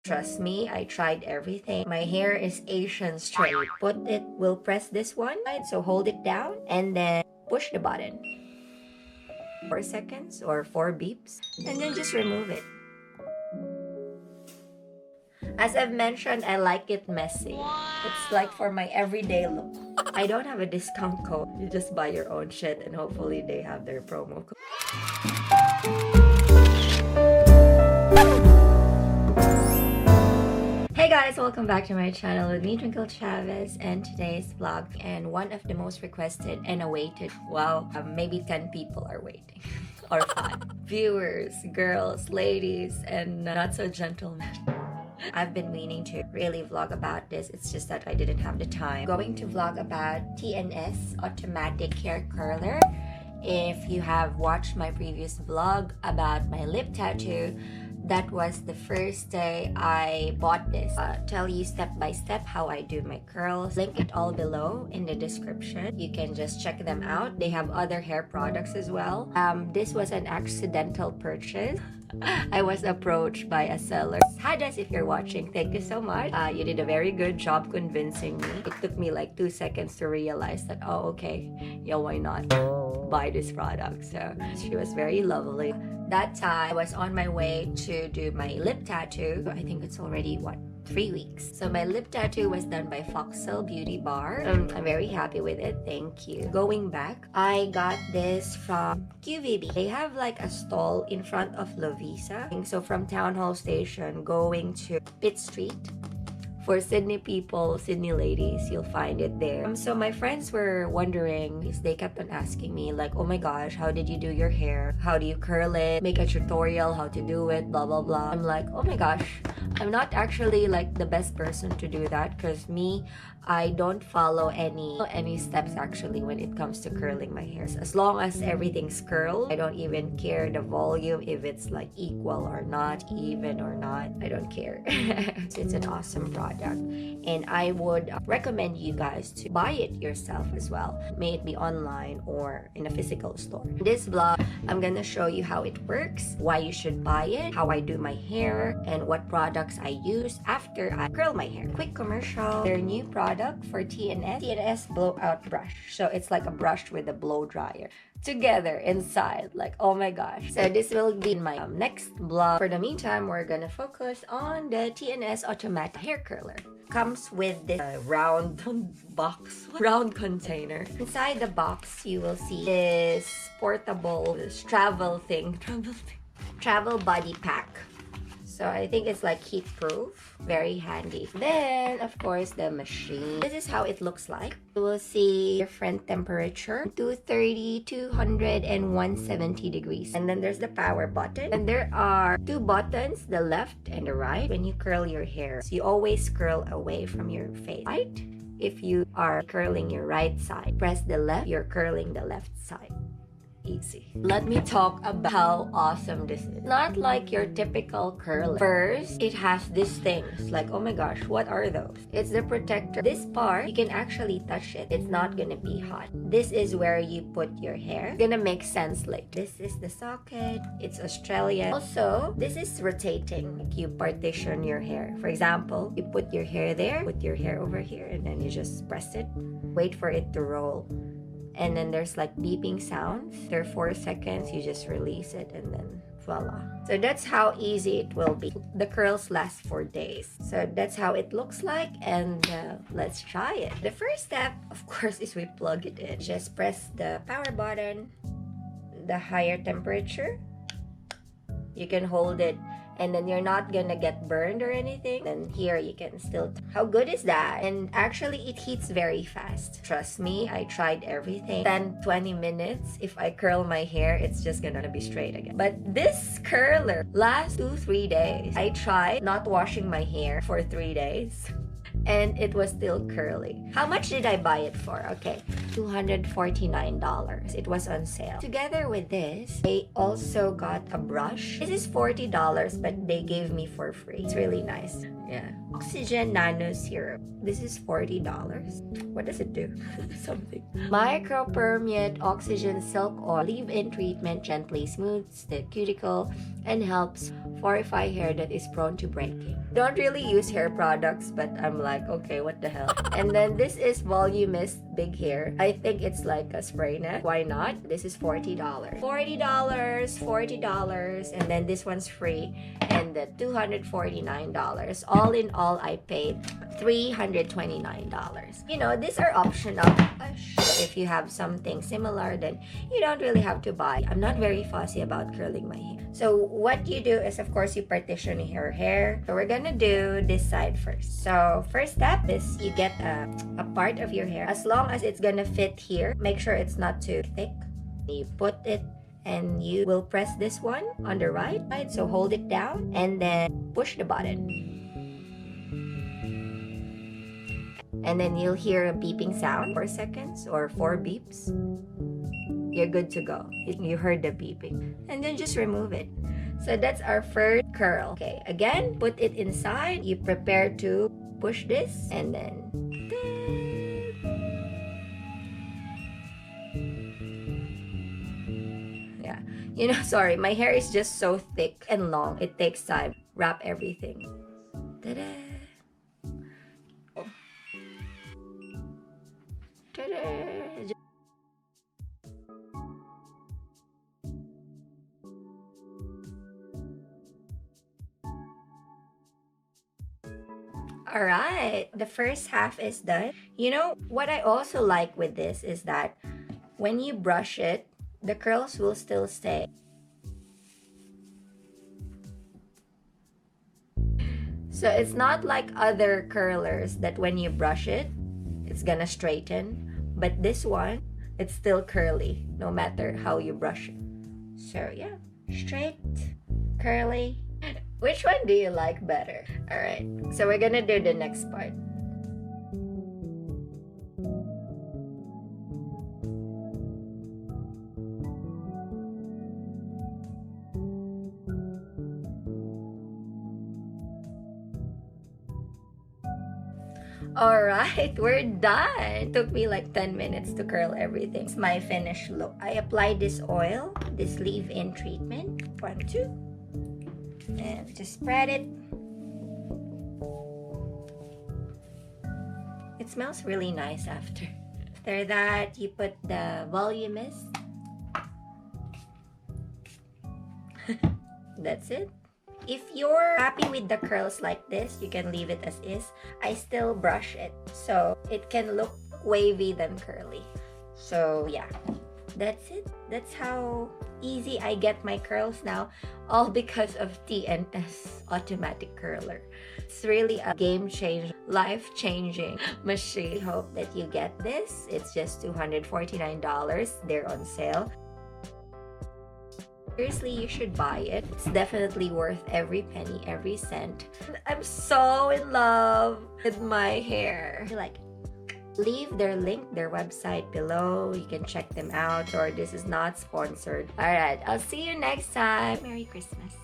Trust me, I tried everything. My hair is Asian straight. We'll press this one side, so hold it down and then push the button. 4 seconds or 4 beeps, and then just remove it. As I've mentioned, I like it messy. It's like for my everyday look. I don't have a discount code. You just buy your own shit and hopefully they have their promo code. Hey guys, welcome back to my channel with me, Twinkle Chaves, and today's vlog, and one of the most requested and awaited, well, maybe 10 people are waiting, or 5. Viewers, girls, ladies, and not so gentlemen. I've been meaning to really vlog about this, it's just that I didn't have the time. I'm going to vlog about TNS automatic hair curler. If you have watched my previous vlog about my lip tattoo, that was the first day I bought this. Tell you step by step how I do my curls. Link it all below in the description. You can just check them out. They have other hair products as well. This was an accidental purchase. I was approached by a seller. Hadas, if you're watching, thank you so much. You did a very good job convincing me. It took me like 2 seconds to realize that, oh, okay, yeah, why not buy this product? So she was very lovely. That time I was on my way to do my lip tattoo. I think it's already 3 weeks. So my lip tattoo was done by Foxelle Beauty Bar. I'm very happy with it. Thank you. Going back, I got this from QVB. They have like a stall in front of Lovisa. So from Town Hall Station going to Pitt Street. For Sydney people, Sydney ladies, you'll find it there. So my friends were wondering, they kept on asking me like, oh my gosh, how did you do your hair? How do you curl it? Make a tutorial how to do it, blah, blah, blah. I'm like, oh my gosh, I'm not actually like the best person to do that because I don't follow any steps actually when it comes to curling my hair. As long as everything's curled, I don't even care the volume, if it's like equal or not, even or not, I don't care. It's an awesome product and I would recommend you guys to buy it yourself as well, may it be online or in a physical store. In this vlog, I'm gonna show you how it works, why you should buy it, how I do my hair, and what products I use after I curl my hair. Quick commercial, their new product for TNS blowout brush. So it's like a brush with a blow dryer together inside, like, oh my gosh. So this will be in my next vlog. For the meantime, we're gonna focus on the TNS automatic hair curler. Comes with this round box, round container. Inside the box, you will see this portable, travel body pack. So I think it's like heat proof, very handy. Then of course the machine. This is how it looks like. You will see different temperature, 230, 200, and 170 degrees. And then there's the power button. And there are 2 buttons, the left and the right. When you curl your hair, so you always curl away from your face. Right? If you are curling your right side, press the left, you're curling the left side. Easy. Let me talk about how awesome this is. Not like your typical curler. First, it has these things like, oh my gosh, what are those? It's the protector. This part, you can actually touch it. It's not gonna be hot. This is where you put your hair. It's gonna make sense later. This is the socket. It's Australian. Also, this is rotating. Like you partition your hair. For example, you put your hair there, put your hair over here, and then you just press it. Wait for it to roll. And then there's like beeping sounds. There are 4 seconds, you just release it and then voila. So that's how easy it will be. The curls last for days. So that's how it looks like, and let's try it. The first step, of course, is we plug it in. Just press the power button, the higher temperature. You can hold it and then you're not gonna get burned or anything. And here you can still, how good is that? And actually it heats very fast. Trust me, I tried everything. 10-20 minutes, if I curl my hair, it's just gonna be straight again. But this curler lasts 2-3 days. I tried not washing my hair for 3 days and it was still curly. How much did I buy it for? Okay, $249. It was on sale. Together with this, they also got a brush. This is $40, but they gave me for free. It's really nice. Yeah. Oxygen Nano Serum. This is $40. What does it do? Something. Micropermeate Oxygen Silk Oil. Leave-in treatment gently smooths the cuticle and helps fortify hair that is prone to breaking. Don't really use hair products, but I'm like, okay, what the hell? And then this is Volumist Big Hair. I think it's like a spray net. Why not? This is $40. $40. And then this one's free. And the $249. All in all, I paid $329. You know, these are optional. If you have something similar, then you don't really have to buy. I'm not very fussy about curling my hair. So what you do is, of course, you partition your hair. So we're gonna do this side first. So first step is you get a part of your hair. As long as it's gonna fit here, make sure it's not too thick. You put it and you will press this one on the right side. So hold it down and then push the button. And then you'll hear a beeping sound, 4 seconds or 4 beeps. You're good to go. You heard the beeping. And then just remove it. So that's our first curl. Okay, again, put it inside. You prepare to push this and then... Yeah. You know, sorry, my hair is just so thick and long. It takes time. Wrap everything. Ta-da! Alright, the first half is done. You know, what I also like with this is that when you brush it, the curls will still stay. So it's not like other curlers that when you brush it, it's gonna straighten. But this one, it's still curly, no matter how you brush it. So yeah, straight, curly. Which one do you like better? Alright, so we're gonna do the next part. Alright, we're done. It took me like 10 minutes to curl everything. It's my finished look. I applied this oil, this leave-in treatment. 1, 2. And just spread it. It smells really nice after. After that, you put the Volumist. That's it. If you're happy with the curls like this, you can leave it as is. I still brush it, so it can look wavy than curly. So yeah, that's it. That's how easy I get my curls now, all because of TNS automatic curler. It's really a game-changing, life-changing machine. Hope that you get this. It's just $249. They're on sale. Seriously, you should buy it. It's definitely worth every penny, every cent. I'm so in love with my hair. Like, leave their link, their website below. You can check them out, or this is not sponsored. Alright, I'll see you next time. Merry Christmas.